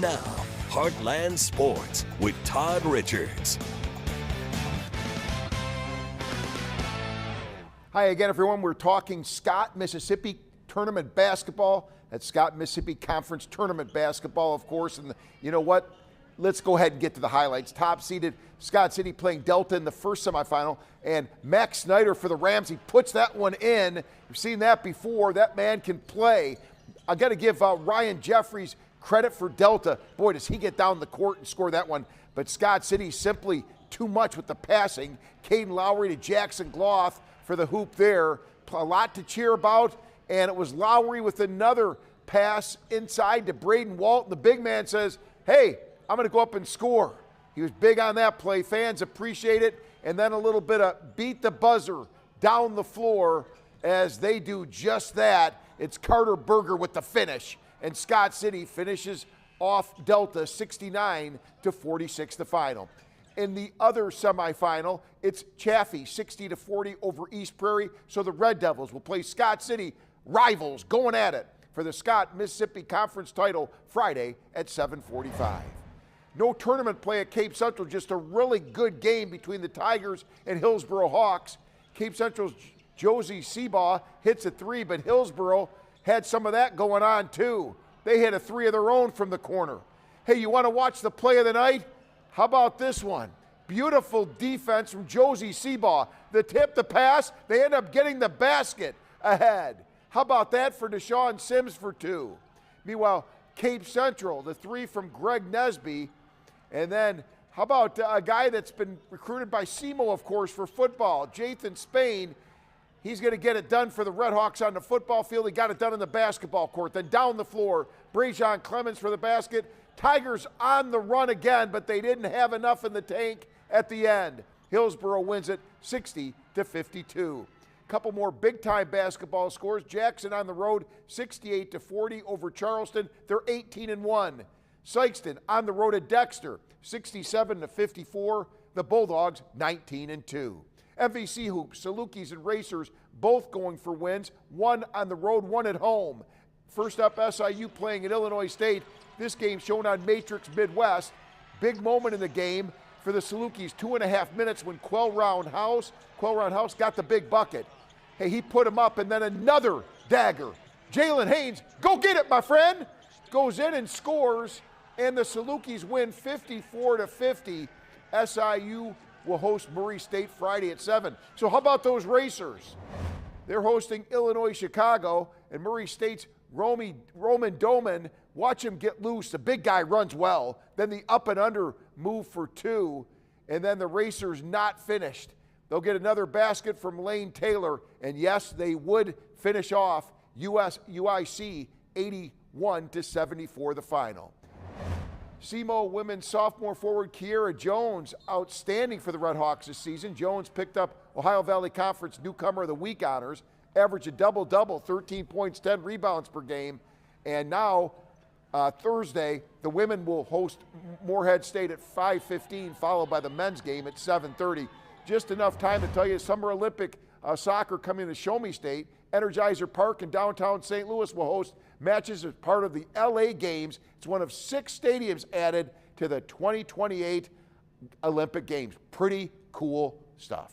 Now, Heartland Sports with Todd Richards. Hi again, everyone. We're talking Scott, Mississippi tournament basketball. That's Scott, Mississippi Conference tournament basketball, of course. And you know what? Let's go ahead and get to the highlights. Top-seeded Scott City playing Delta in the first semifinal. And Max Snyder for the Rams, he puts that one in. You've seen that before. That man can play. I got to give Ryan Jeffries credit for Delta. Boy, does he get down the court and score that one. But Scott City simply too much with the passing. Caden Lowry to Jackson Gloth for the hoop there. A lot to cheer about. And it was Lowry with another pass inside to Braden Walton. The big man says, hey, I'm going to go up and score. He was big on that play. Fans appreciate it. And then a little bit of beat the buzzer down the floor as they do just that. It's Carter Berger with the finish. And Scott City finishes off Delta 69-46 the final. In the other semifinal, it's Chaffee 60-40 over East Prairie. So the Red Devils will play Scott City rivals going at it for the Scott Mississippi Conference title Friday at 7:45. No tournament play at Cape Central, just a really good game between the Tigers and Hillsboro Hawks. Cape Central's Josie Seabaugh hits a three, but Hillsboro had some of that going on too. They hit a three of their own from the corner. Hey, you want to watch the play of the night? How about this one? Beautiful defense from Josie Seabaugh. The tip, the pass, they end up getting the basket ahead. How about that for Deshaun Sims for two? Meanwhile, Cape Central, the three from Greg Nesby. And then how about a guy that's been recruited by SEMO, of course, for football, Jathan Spain. He's going to get it done for the Redhawks on the football field. He got it done in the basketball court. Then down the floor, Brajon Clemens for the basket. Tigers on the run again, but they didn't have enough in the tank at the end. Hillsboro wins it 60-52. Couple more big-time basketball scores. Jackson on the road, 68-40 over Charleston. They're 18-1. Sykeston on the road at Dexter, 67-54. The Bulldogs, 19-2. MVC hoops, Salukis and Racers both going for wins. One on the road, one at home. First up, SIU playing at Illinois State. This game shown on Matrix Midwest. Big moment in the game for the Salukis. 2.5 minutes when Quell Roundhouse got the big bucket. Hey, he put him up, and then another dagger. Jalen Haynes, go get it, my friend. Goes in and scores, and the Salukis win 54-50. SIU will host Murray State Friday at 7. So how about those Racers? They're hosting Illinois Chicago, and Murray State's Roman Doman. Watch him get loose. The big guy runs well. Then the up and under move for two, and then the Racers not finished. They'll get another basket from Lane Taylor, and yes, they would finish off UIC 81-74 the final. SEMO women's sophomore forward Kiera Jones, outstanding for the Redhawks this season. Jones picked up Ohio Valley Conference Newcomer of the Week honors, averaged a double-double, 13 points, 10 rebounds per game, and now Thursday, the women will host Morehead State at 5:15, followed by the men's game at 7:30. Just enough time to tell you Summer Olympic soccer coming to Show Me State. Energizer Park in downtown St. Louis will host matches as part of the LA Games. It's one of 6 stadiums added to the 2028 Olympic Games. Pretty cool stuff.